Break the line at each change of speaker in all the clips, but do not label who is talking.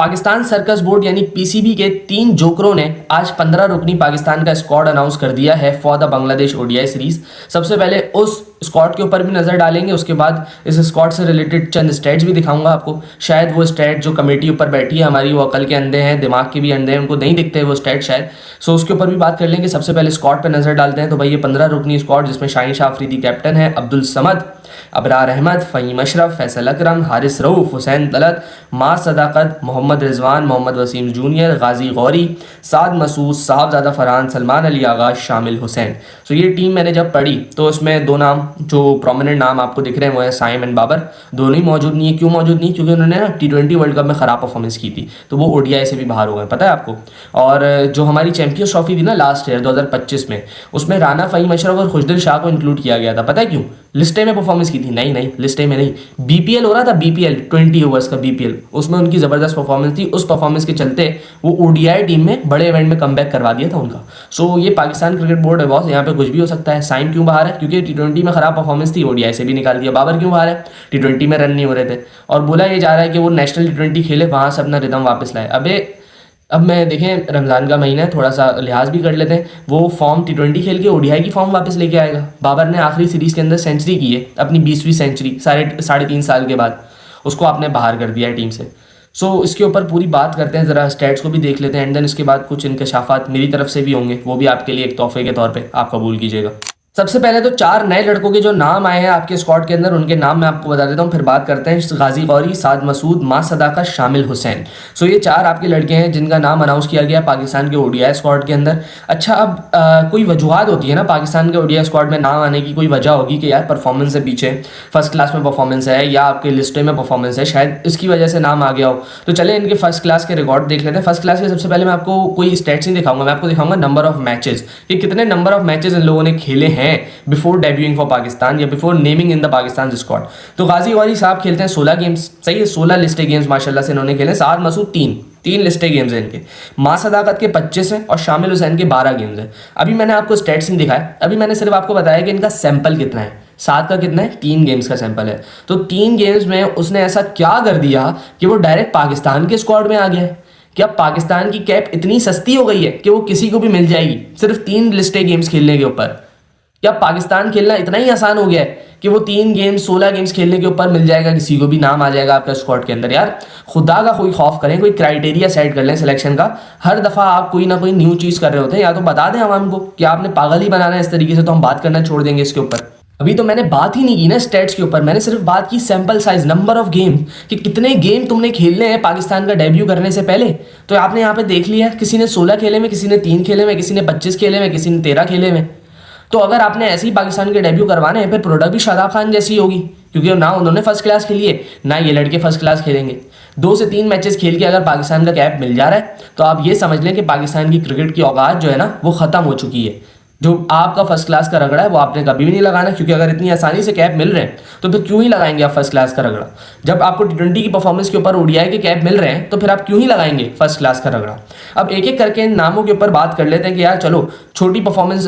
Pakistan circus board यानी PCB के 3 जोकरों ने आज 15 रुकनी पाकिस्तान का स्क्वाड अनाउंस कर दिया है for the Bangladesh ODI series. सबसे पहले उस स्क्वाड के ऊपर भी नजर डालेंगे, उसके बाद इस स्क्वाड से रिलेटेड चंद स्टैट्स भी दिखाऊंगा आपको। शायद वो स्टैट जो कमेटी ऊपर बैठी है हमारी, वो अकल के अंधे हैं, दिमाग के भी अंधे हैं, उनको नहीं दिखते वो स्टैट शायद। सो उसके ऊपर भी बात कर लेंगे। सबसे पहले स्क्वाड पर नजर डालते हैं। तो भाई ये 15 रुकनी स्क्वाड जिसमें शाहीन शाह अफरीदी कैप्टन है, अब्दुल समद, अबरार अहमद, फ़हीम अशरफ, फैसल अकरम, हारिस रऊफ, हुसैन तलत, माँ सदाकत, मोहम्मद रिजवान, मोहम्मद वसीम जूनियर, गाजी गौरी, साद मसूद, साहबजादा फरहान, सलमान अली आगा, शामिल हुसैन। सो ये टीम मैंने जब पढ़ी तो इसमें दो नाम जो प्रोमिनेंट नाम आपको दिख रहे हैं वो है साइम एंड बाबर। दोनों ही मौजूद नहीं है। क्यों मौजूद नहीं? क्योंकि उन्होंने ना T20 वर्ल्ड कप में ख़राब परफॉर्मेंस की थी, तो वो ओडीआई से भी बाहर हो गए, पता है आपको। और जो हमारी चैंपियंस ट्रॉफी थी ना लास्ट ईयर 2025 में, उसमें राना, फ़हीम अशरफ और खुशदिल शाह को इंक्लूड किया गया था। पता है क्यों? लिस्टे में परफॉर्मेंस की थी। नहीं लिस्टे में नहीं, बीपीएल हो रहा था, बीपीएल 20 ओवर्स का बीपीएल, उसमें उनकी ज़बरदस्त परफॉर्मेंस थी। उस परफॉर्मेंस के चलते वो ओडीआई टीम में बड़े इवेंट में कमबैक करवा दिया था उनका। सो ये पाकिस्तान क्रिकेट बोर्ड है बॉस, यहाँ पे कुछ भी हो सकता है। साइम क्यों बाहर है? क्योंकि T20 में खराब परफॉर्मेंस थी, ओडीआई से भी निकाल दिया। बाबर क्यों बाहर है? T20 में रन नहीं हो रहे थे, और बोला ये जा रहा है कि वो नेशनल T20 खेले, वहाँ से अपना रिदम वापस लाए। अब मैं देखें, रमज़ान का महीना है, थोड़ा सा लिहाज भी कर लेते हैं। वो फॉर्म T20 खेल के ओडीआई की फॉर्म वापस लेके आएगा। बाबर ने आखिरी सीरीज़ के अंदर सेंचुरी की है, अपनी 20वीं सेंचुरी, साढ़े 3 साल के बाद उसको आपने बाहर कर दिया है टीम से। सो इसके ऊपर पूरी बात करते हैं, ज़रा स्टैट्स को भी देख लेते हैं, एंड देन इसके बाद कुछ इंकशाफात मेरी तरफ से भी होंगे, वो भी आपके लिए एक तोहफे के तौर पर आप कबूल कीजिएगा। सबसे पहले तो 4 नए लड़कों के जो नाम आए हैं आपके स्क्वाड के अंदर, उनके नाम मैं आपको बता देता हूँ, फिर बात करते हैं। गाजी गौरी, साद मसूद, माँ सदाकत, शामिल हुसैन। सो ये 4 आपके लड़के हैं जिनका नाम अनाउंस किया गया पाकिस्तान के ओडीआई स्क्वाड के अंदर। अच्छा, अब कोई वजूहत होती है ना पाकिस्तान के ओडीआई स्क्वाड में नाम आने की, कोई वजह होगी कि यार परफॉर्मेंस से पीछे, फर्स्ट क्लास में परफॉर्मेंस है या आपके लिस्टे में परफॉर्मेंस है, शायद इसकी वजह से नाम आ गया हो। तो चले इनके फर्स्ट क्लास के रिकॉर्ड देख लेते हैं। फर्स्ट क्लास के सबसे पहले मैं आपको कोई स्टैट्स नहीं दिखाऊंगा, मैं आपको दिखाऊंगा नंबर ऑफ मैचेस, कि कितने नंबर ऑफ मैचेस इन लोगों ने खेले हैं बिफोर डेब्यूइंग फॉर पाकिस्तान या before naming in the Pakistan squad. तो गाजी गौरी साहब खेलते हैं 16 गेम्स, सही है, 16 लिस्टेड गेम्स माशाल्लाह से इन्होंने खेले। साद मसूद 3 लिस्टेड गेम्स हैं इनके। माँ सदाकत के 25 हैं और शामिल हुसैन के 12 गेम्स हैं। अभी मैंने आपको स्टैट्स नहीं दिखाया, अभी मैंने सिर्फ आपको बताया कि इनका सैंपल कितना है। 7 का कितना है? 3 गेम्स का सैंपल है। तो 3 गेम्स में उसने ऐसा क्या कर दिया कि वो डायरेक्ट पाकिस्तान के स्क्वाड में आ गया है। क्या पाकिस्तान की कैप इतनी सस्ती हो गई है कि वो किसी को भी मिल जाएगी सिर्फ 3 लिस्टेड गेम्स खेलने के ऊपर? क्या पाकिस्तान खेलना इतना ही आसान हो गया है कि वो 3 गेम्स 16 गेम्स खेलने के ऊपर मिल जाएगा, किसी को भी नाम आ जाएगा आपका स्क्वाड के अंदर? यार खुदा का कोई खौफ करें, कोई क्राइटेरिया सेट कर लें सिलेक्शन का। हर दफ़ा आप कोई ना कोई न्यू चीज़ कर रहे होते हैं, या तो बता दें आवाम को कि आपने पागल ही बनाना है इस तरीके से, तो हम बात करना छोड़ देंगे इसके ऊपर। अभी तो मैंने बात ही नहीं की ना स्टैट्स के ऊपर, मैंने सिर्फ बात की sample size, number of game, कि कितने गेम तुमने खेलने हैं पाकिस्तान का डेब्यू करने से पहले। तो आपने यहाँ पे देख लिया, किसी ने 16 खेले में, किसी ने 3 खेले में, किसी ने 25 खेले में, किसी ने 13 खेले में। तो अगर आपने ऐसे ही पाकिस्तान के डेब्यू करवाने हैं, फिर प्रोडक्ट भी शादाब खान जैसी होगी, क्योंकि ना उन्होंने फर्स्ट क्लास खेली है ना ये लड़के फर्स्ट क्लास खेलेंगे। 2 से 3 मैचेस खेल के अगर पाकिस्तान का कैप मिल जा रहा है तो आप ये समझ लें कि पाकिस्तान की क्रिकेट की औकात जो है ना वो ख़त्म हो चुकी है। जो आपका फर्स्ट क्लास का रगड़ा है वो आपने कभी भी नहीं लगाना, क्योंकि अगर इतनी आसानी से कैप मिल रहे हैं तो फिर क्यों ही लगाएंगे आप फर्स्ट क्लास का रगड़ा? जब आपको T20 की परफॉर्मेंस के ऊपर ओडीआई के कैप मिल रहे हैं तो फिर आप क्यों ही लगाएंगे फर्स्ट क्लास का रगड़ा? अब एक एक करके इन नामों के ऊपर बात कर लेते हैं कि यार चलो, छोटी परफॉर्मेंस,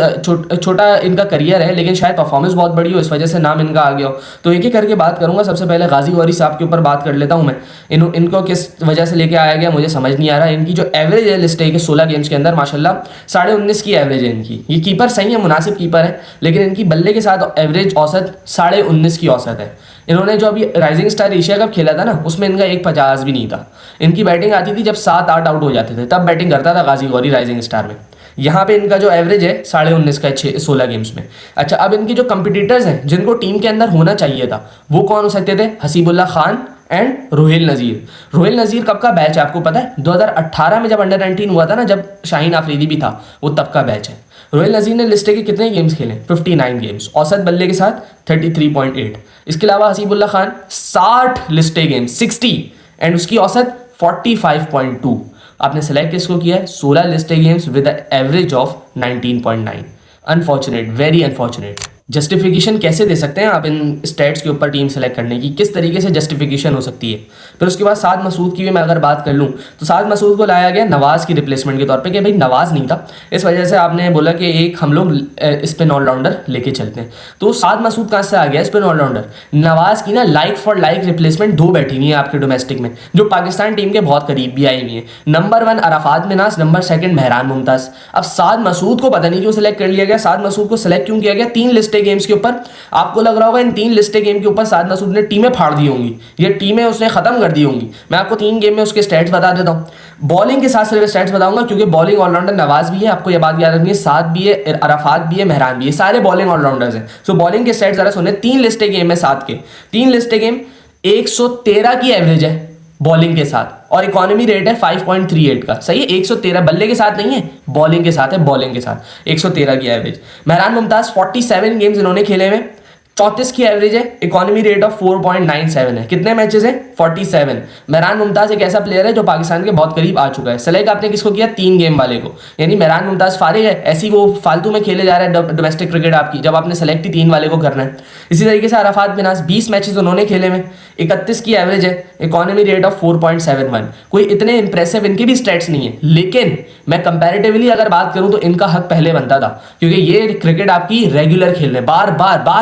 छोटा इनका करियर है, लेकिन शायद परफॉर्मेंस बहुत बड़ी हो, इस वजह से नाम इनका आ गया हो। तो एक एक करके बात करूंगा। सबसे पहले गाजी गौरी साहब के ऊपर बात कर लेता हूं मैं। इनको किस वजह से लेके आया गया मुझे समझ नहीं आ रहा। इनकी जो एवरेज है लिस्ट है कि 16 गेम्स के अंदर माशाल्लाह 19.5 की एवरेज है इनकी। ये कीपर सही है, मुनासिब कीपर है, लेकिन इनकी बल्ले के साथ एवरेज औसत 19.5 की औसत है। इन्होंने जो अभी राइजिंग स्टार एशिया कप खेला था ना, उसमें इनका 1.50 भी नहीं था। इनकी बैटिंग आती थी जब 7-8 आउट हो जाते थे, तब बैटिंग करता था गाजी गौरी राइजिंग स्टार में। यहाँ पे इनका जो एवरेज है 19.5 का 16 गेम्स में। अच्छा, अब इनके जो कंपिटिटर्स हैं जिनको टीम के अंदर होना चाहिए था, वो कौन हो सकते थे? हसीबुल्ला खान एंड रोहिल नज़ीर। रोहिल नज़ीर कब का बैच है आपको पता है? 2018 में जब अंडर 19 हुआ था ना, जब शाहीन आफरीदी भी था, वो तब का बैच है। रोहिल नज़ीर ने लिस्टे के कितने गेम्स खेले? 59 गेम्स, औसत बल्ले के साथ 33.8। इसके अलावा Hasibullah Khan 60 list A games, 60, and उसकी औसत 45.2। आपने सेलेक्ट किसको किया है? 16 list A games with average of 19.9। Unfortunate, very unfortunate. Justification कैसे दे सकते हैं आप इन स्टेट्स के ऊपर टीम सेलेक्ट करने की, किस तरीके से जस्टिफिकेशन हो सकती है। फिर उसके बाद साद मसूद की भी मैं अगर बात कर लूँ तो साद मसूद को लाया गया नवाज़ की रिप्लेसमेंट के तौर पे कि भाई नवाज़ नहीं था, इस वजह से आपने बोला कि एक हम लोग स्पिन ऑलराउंडर लेके चलते हैं। तो साद मसूद कहाँ से आ गया स्पिन ऑलराउंडर? नवाज़ की ना लाइक फॉर लाइक रिप्लेसमेंट दो बैठी हुई है आपके डोमेस्टिक में, जो पाकिस्तान टीम के बहुत करीब भी आई हुई है। Number 1 Arafat Minhas, number 2 Mehran Mumtaz. अब साद मसूद को पता नहीं क्यों सिलेक्ट कर लिया गया। साद मसूद को सिलेक्ट क्यों किया गया? 3 लिस्टें गेम्स के ऊपर, आपको लग रहा होगा इन 3 लिस्टें गेम के ऊपर साद मसूद ने टीमें फाड़ दी होंगी, ये टीमें उसने खत्म कर दी होंगी। मैं आपको 3 गेम में उसके स्टैट्स बता देता हूँ। बॉलिंग के साथ सिर्फ स्टैट्स बताऊंगा क्योंकि बॉलिंग ऑलराउंडर नवाज भी है, आपको ये बात याद रखनी है, साद भी है, अराफात भी है, मेहरान भी है, सारे बॉलिंग ऑलराउंडर्स हैं। सो बॉलिंग के स्टैट्स जरा सुने। 3 लिस्टें गेम है साद के, 3 लिस्टें गेम, 113 की एवरेज है बॉलिंग के साथ और इकोनॉमी रेट है 5.38 का। सही है, 113 बल्ले के साथ नहीं है, बॉलिंग के साथ है, बॉलिंग के साथ 113 की एवरेज। मेहरान मुमताज 47 गेम्स इन्होंने खेले हुए, 34 की एवरेज है, इकोनॉमी रेट ऑफ 4.97 है। कितने मैचेस हैं? 47। मेहरान मुमताज एक ऐसा प्लेयर है जो पाकिस्तान के बहुत करीब आ चुका है। सेलेक्ट आपने किसको किया? 3 गेम वाले को, यानी मेहरान मुमताज फारिग है, ऐसी वो फालतू में खेले जा रहा है डोमेस्टिक क्रिकेट आपकी, जब आपने सेलेक्ट ही 3 वाले को करना है। इसी तरीके से अराफात मिनास 20 मैचेस उन्होंने खेले में, 31 की एवरेज है, इकोनॉमी रेट ऑफ 4.71। कोई इतने इंप्रेसिव इनके भी स्टैट्स नहीं है, लेकिन मैं कंपैरेटिवली अगर बात करूं तो इनका हक पहले बनता था, क्योंकि ये क्रिकेट आपकी रेगुलर खेलने बार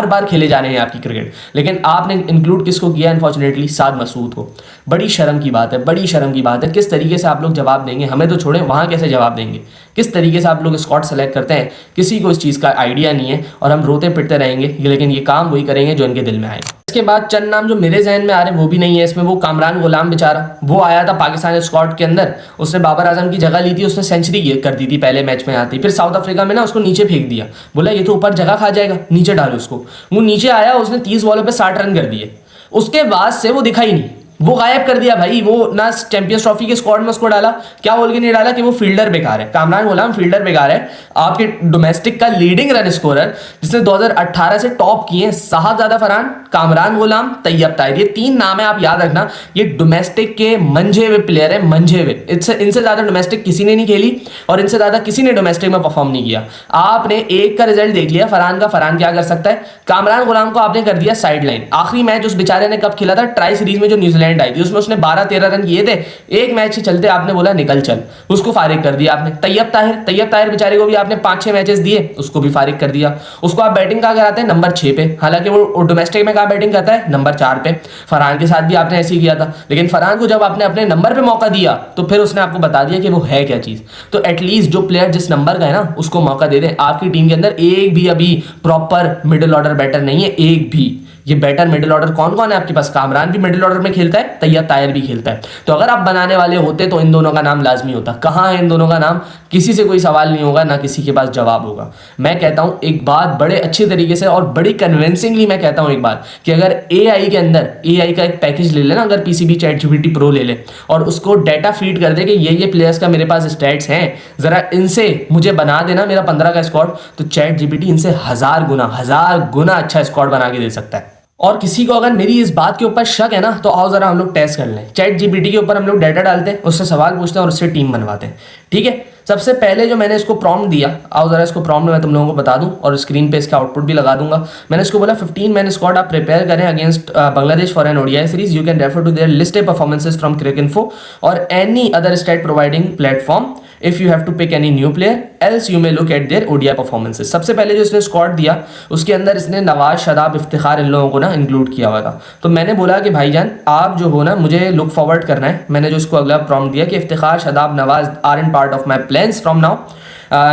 बार खेले जाने हैं आपकी क्रिकेट। लेकिन आपने इंक्लूड किसको किया? अनफॉर्चुनेटली साद मसूद को। बड़ी शर्म की बात है, बड़ी शर्म की बात है। किस तरीके से आप लोग जवाब देंगे? हमें तो छोड़ें, वहां कैसे जवाब देंगे? किस तरीके से आप लोग स्क्वाड सेलेक्ट करते हैं, किसी को इस चीज़ का आइडिया नहीं है और हम रोते पिटते रहेंगे, लेकिन ये काम वही करेंगे जो इनके दिल में आएगा। इसके बाद चंद नाम जो मेरे जहन में आ रहे हैं वो भी नहीं है इसमें। वो कामरान गुलाम बेचारा, वो आया था पाकिस्तान स्क्वाड के अंदर, उसने बाबर आजम की जगह ली थी, उसने सेंचुरी कर दी थी पहले मैच में आती। फिर साउथ अफ्रीका में ना उसको नीचे फेंक दिया, बोला ये तो ऊपर जगह खा जाएगा, नीचे डालो उसको। वो नीचे आया, उसने 30 बॉलों पे 60 रन कर दिए। उसके बाद से वो दिखा ही नहीं, वो गायब कर दिया भाई। वो ना चैंपियंस ट्रॉफी के स्क्वाड में उसको डाला, क्या बोल के नहीं डाला कि वो फील्डर बेकार है। कामरान गुलाम फील्डर बेकार है। आपके डोमेस्टिक का लीडिंग रन स्कोरर जिसने 2018 से टॉप किए हैं, साहबजादा फरहान, कामरान गुलाम, तैयब ताहिर, ये 3 नाम है, आप याद रखना। ये डोमेस्टिक के मंझे हुए प्लेयर है, मंझे हुए। इनसे ज्यादा डोमेस्टिक किसी ने नहीं खेली और इनसे ज्यादा किसी ने डोमेस्टिक में परफॉर्म नहीं किया। आपने एक का रिजल्ट देख लिया फरहान का, फरहान क्या कर सकता है। कामरान गुलाम को आपने कर दिया साइड लाइन। आखिरी मैच उस बेचारे ने कब खेला था? ट्राई सीरीज में जो न्यूजीलैंड आई थी, उसमें उसने 12-13 रन किए थे। एक मैच के चलते आपने बोला निकल चल, उसको फारिग कर दिया आपने। तैयब ताहिर बेचारे को भी आपने 5-6 मैचेस दिए, उसको भी फारिग कर दिया। उसको आप बैटिंग कहाँ कराते हैं? नंबर 6 पे, हालांकि वो डोमेस्टिक में कहाँ बैटिंग करता है? नंबर 4 पे। फरहान के साथ भी आपने ऐसे ही किया था, लेकिन फरहान को जब आपने अपने नंबर पे मौका दिया तो फिर उसने आपको बता दिया कि वो है क्या चीज। तो एटलीस्ट जो प्लेयर जिस नंबर का है ना, उसको मौका दे दें। आपकी टीम के अंदर एक भी अभी प्रॉपर मिडिल ऑर्डर बैटर नहीं है, एक भी। ये बेटर मिडिल ऑर्डर कौन कौन है आपके पास? कामरान भी मिडिल ऑर्डर में खेलता है, तैयब ताहिर भी खेलता है। तो अगर आप बनाने वाले होते तो इन दोनों का नाम लाजमी होता। कहाँ है इन दोनों का नाम? किसी से कोई सवाल नहीं होगा, ना किसी के पास जवाब होगा। मैं कहता हूं एक बात बड़े अच्छे तरीके से और बड़ी कन्विंसिंगली मैं कहता हूं एक बात, कि अगर एआई के अंदर एआई का एक पैकेज ले लेना, अगर पीसीबी ChatGPT Pro ले ले और उसको डाटा फीड कर दे कि ये प्लेयर्स का मेरे पास स्टैट्स हैं, जरा इनसे मुझे बना देना मेरा 15 का स्क्वाड, तो ChatGPT इनसे 1000 गुना अच्छा स्क्वाड बना के दे सकता है। और किसी को अगर मेरी इस बात के ऊपर शक है ना, तो आओ जरा हम लोग टेस्ट कर लें। ChatGPT के ऊपर हम लोग डाटा डालते हैं, उससे सवाल पूछते हैं और उससे टीम बनवाते हैं। ठीक है, सबसे पहले जो मैंने इसको प्रॉम्प्ट दिया, आओ जरा इसको प्रॉम्प्ट मैं तुम लोगों को बता दूं और स्क्रीन पे इसका आउटपुट भी लगा दूंगा। मैंने इसको बोला 15 मैन स्क्वाड आप प्रिपेयर करें against Bangladesh for an ODI series. You can refer to their listed performances from Cricinfo और any other stat providing platform if you have to pick any new player else you may look at their ODI performances. सबसे पहले जो इसने squad दिया उसके अंदर इसने नवाज, शादाब, इफ्तिखार इन लोगों को ना इंक्लूड किया हुआ था। तो मैंने बोला कि भाईजान आप जो हो ना, मुझे लुक फॉरवर्ड करना है। मैंने जो इसको अगला प्रॉम्प्ट दिया कि Iftikhar, Shadab, Nawaz are in part of my plans from now.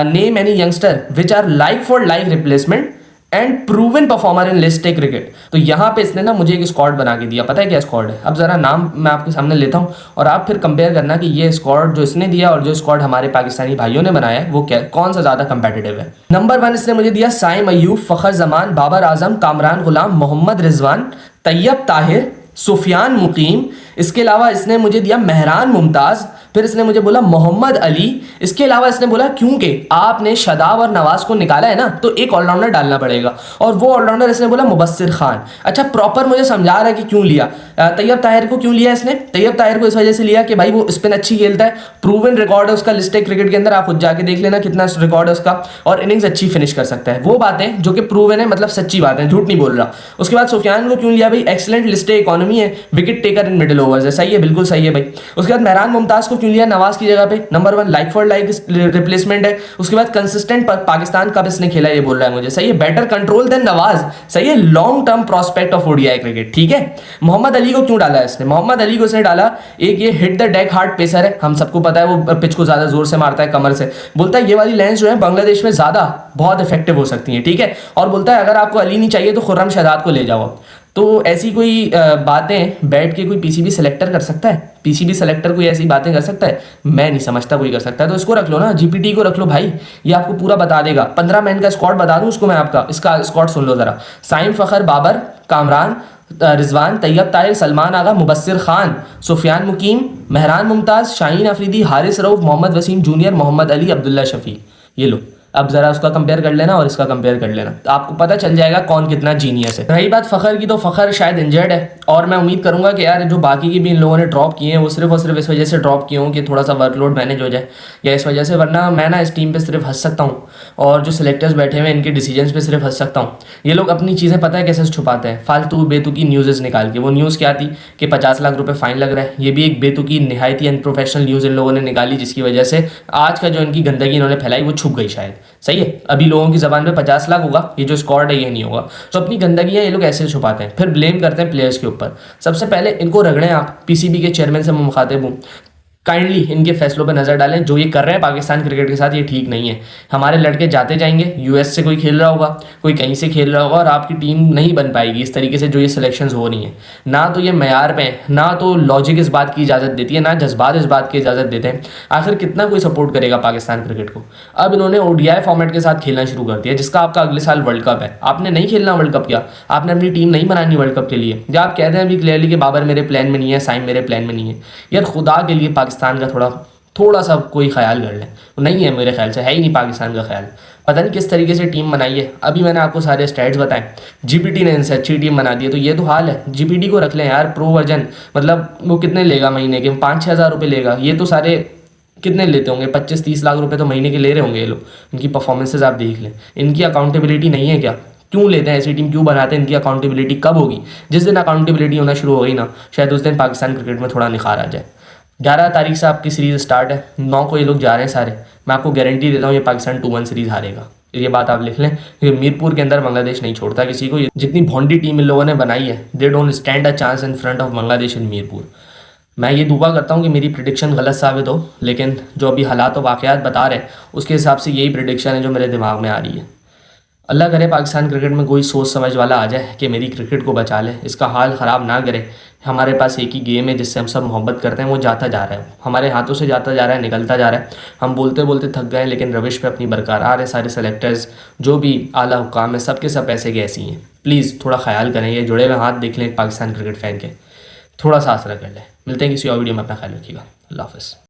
Name any youngster which are like for like replacement and proven performer in list cricket. तो यहाँ पे इसने ना मुझे एक स्क्वाड बना के दिया। पता है क्या स्क्वाड है? अब जरा नाम मैं आपके सामने लेता हूँ और आप फिर कंपेयर करना कि ये स्क्वाड जो इसने दिया और जो स्क्वाड हमारे पाकिस्तानी भाइयों ने बनाया है वो क्या, कौन सा ज्यादा कंपेटिटिव है। नंबर 1 इसने मुझे दिया साइम अयूब, फखर जमान, बाबर आजम, कामरान गुलाम, मोहम्मद रिजवान, तैयब ताहिर, सुफियान मुकीम, इसके अलावा इसने मुझे दिया मेहरान मुमताज़, फिर इसने मुझे बोला मोहम्मद अली, इसके अलावा इसने बोला क्योंकि आपने शादाब और नवाज को निकाला है ना तो एक ऑलराउंडर डालना पड़ेगा, और वो ऑलराउंडर इसने बोला मुबस्सिर खान। अच्छा प्रॉपर मुझे समझा रहा है कि क्यों लिया। तैयब ताहिर को क्यों लिया इसने? तैयब ताहिर को इस वजह से लिया कि भाई वो स्पिन अच्छी खेलता है, प्रूवन रिकॉर्ड है उसका लिस्ट क्रिकेट के अंदर, आप खुद जाके देख लेना कितना रिकॉर्ड है उसका, और इनिंग्स अच्छी फिनिश कर सकता है। वो बातें जो कि प्रूवन है, मतलब सच्ची बात है, झूठ नहीं बोल रहा। उसके बाद सुफियान को क्यों लिया भाई? एक्सीलेंट लिस्ट इकोनॉमी है, wicket taker in middle overs है, सही है, बिल्कुल सही है भाई। उसके बाद मेहरान मुमताज को क्यों लिया नवाज की जगह पे? Number 1 like for like replacement है। उसके बाद कंसिस्टेंट पाकिस्तान कब इसने खेला ये बोल रहा है मुझे, सही है, बेटर कंट्रोल देन नवाज, सही है, long term prospect of ODI cricket, ठीक है। मोहम्मद अली को क्यों डाला इसने? मोहम्मद अली को इसने डाला, एक ये hit the deck hard pacer है, हम सबको पता है वो पिच को ज्यादा जोर से मारता है कमर से, बोलता है ये वाली लेंस जो है बांग्लादेश में ज्यादा बहुत इफेक्टिव हो सकती है, ठीक है। और बोलता है अगर आपको अली नहीं चाहिए तो खुर्रम शहजाद को ले जाओ। तो ऐसी कोई बातें बैठ के कोई पीसीबी सेलेक्टर कर सकता है? पीसीबी सेलेक्टर कोई ऐसी बातें कर सकता है? मैं नहीं समझता कोई कर सकता है। तो इसको रख लो ना, जीपीटी को रख लो भाई, ये आपको पूरा बता देगा। 15 मैन का स्क्वाड बता दूं उसको मैं आपका, इसका स्क्वाड सुन लो जरा। साइम फखर, बाबर, कामरान, रिजवान, तैयब ताहिर, सलमान आगा, मुबस्सिर खान, सुफियान मुकीम, मेहरान मुमताज, शाहीन अफरीदी, हारिस रऊफ, मोहम्मद वसीम जूनियर, मोहम्मद अली, अब्दुल्ला शफी। ये लो, अब जरा उसका कंपेयर कर लेना और इसका कंपेयर कर लेना, तो आपको पता चल जाएगा कौन कितना जीनियस है। रही बात फखर की, तो फखर शायद इंजर्ड है, और मैं उम्मीद करूंगा कि यार जो बाकी की भी इन लोगों ने ड्रॉप किए हैं वो सिर्फ और सिर्फ इस वजह से ड्रॉप किए हों कि थोड़ा सा वर्कलोड मैनेज हो जाए, या इस वजह से, वरना मैं ना इस टीम पे सिर्फ हंस सकता हूँ, और जो सिलेक्टर्स बैठे हुए हैं इनके डिसीजंस पे सिर्फ हंस सकता हूँ। ये लोग अपनी चीज़ें पता है कैसे छुपाते हैं, फालतू बेतुकी न्यूज़ निकाल के। वो न्यूज़ क्या थी कि 50 लाख रुपये फाइन लग रहा है, ये भी एक बेतुकी निहायत ही अनप्रोफेशनल न्यूज़ इन लोगों ने निकाली, जिसकी वजह से आज का जो इनकी गंदगी इन्होंने फैलाई वो छुप गई शायद, सही है। अभी लोगों की जबान पे 50 लाख होगा, ये जो स्क्वाड है ये नहीं होगा। तो अपनी गंदगियां ये लोग ऐसे छुपाते हैं, फिर ब्लेम करते हैं प्लेयर्स के ऊपर। सबसे पहले इनको रगड़ें आप, पीसीबी के चेयरमैन से मैं मुखातिब हूँ, काइंडली इनके फैसलों पर नजर डालें। जो ये कर रहे हैं पाकिस्तान क्रिकेट के साथ ये ठीक नहीं है। हमारे लड़के जाते जाएंगे, यूएस से कोई खेल रहा होगा, कोई कहीं से खेल रहा होगा, और आपकी टीम नहीं बन पाएगी इस तरीके से जो ये सिलेक्शंस हो रही हैं। ना तो ये मैयार पे, ना तो लॉजिक इस बात की इजाज़त देती है, ना जज्बात इस बात की इजाज़त देते हैं। आखिर कितना कोई सपोर्ट करेगा पाकिस्तान क्रिकेट को? अब इन्होंने ओडीआई फॉर्मेट के साथ खेलना शुरू कर दिया, जिसका आपका अगले साल वर्ल्ड कप है। आपने नहीं खेलना वर्ल्ड कप, क्या आपने अपनी टीम नहीं बनानी वर्ल्ड कप के लिए? या आप कहते हैं अभी क्लियरली कि बाबर मेरे प्लान में नहीं है, साइम मेरे प्लान में नहीं है। यार खुदा के लिए पाकिस्तान का थोड़ा सा कोई ख्याल कर लें। नहीं है, मेरे ख्याल से है ही नहीं पाकिस्तान का ख्याल। पता नहीं किस तरीके से टीम बनाई है। अभी मैंने आपको सारे स्टैट्स बताए, जीपीटी ने इनसे अच्छी टीम बना दी है, तो ये तो हाल है। जीपीटी को रख लें यार, प्रो वर्जन, मतलब वो कितने लेगा महीने के? 5-6 हज़ार रुपये लेगा। ये तो सारे कितने लेते होंगे? 25-30 लाख रुपये तो महीने के ले रहे होंगे ये लोग। इनकी परफॉर्मेंसेज आप देख लें, इनकी अकाउंटेबिलिटी नहीं है क्या? क्यों लेते हैं ऐसी टीम, क्यों बनाते हैं? इनकी अकाउंटेबिलिटी कब होगी? जिस दिन अकाउंटेबिलिटी होना शुरू हो गई ना, शायद उस दिन पाकिस्तान क्रिकेट में थोड़ा निखार आ जाए। 11 तारीख से आपकी सीरीज़ स्टार्ट है, 9 को ये लोग जा रहे हैं सारे। मैं आपको गारंटी देता हूँ ये पाकिस्तान 2-1 सीरीज़ हारेगा, ये बात आप लिख लें, क्योंकि मीरपुर के अंदर बांग्लादेश नहीं छोड़ता किसी को। जितनी भोंडी टीम इन लोगों ने बनाई है, they don't stand a chance in front of Bangladesh in Mirpur. मैं ये दुआ करता हूँ कि मेरी प्रिडिक्शन गलत साबित हो, लेकिन जो अभी हालात और वाक़यात बता रहे हैं उसके हिसाब से यही प्रिडिक्शन है जो मेरे दिमाग में आ रही है। अल्लाह करे पाकिस्तान क्रिकेट में कोई सोच समझ वाला आ जाए कि मेरी क्रिकेट को बचा ले, इसका हाल ख़राब ना करे। हमारे पास एक ही गेम है जिससे हम सब मोहब्बत करते हैं, वो जाता जा रहा है, हमारे हाथों से जाता जा रहा है, निकलता जा रहा है। हम बोलते बोलते थक गए, लेकिन रविश पे अपनी बरकरार है। सारे सेलेक्टर्स जो भी आला हुकाम है, सबके सब ऐसे के ऐसी हैं। प्लीज़ थोड़ा ख्याल करें, ये जुड़े हुए हाथ देख लें पाकिस्तान क्रिकेट फ़ैन के, थोड़ा सा आसरा कर लें। मिलते हैं किसी और वीडियो में, अपना ख्याल रखिएगा। अल्लाह हाफ़िज़।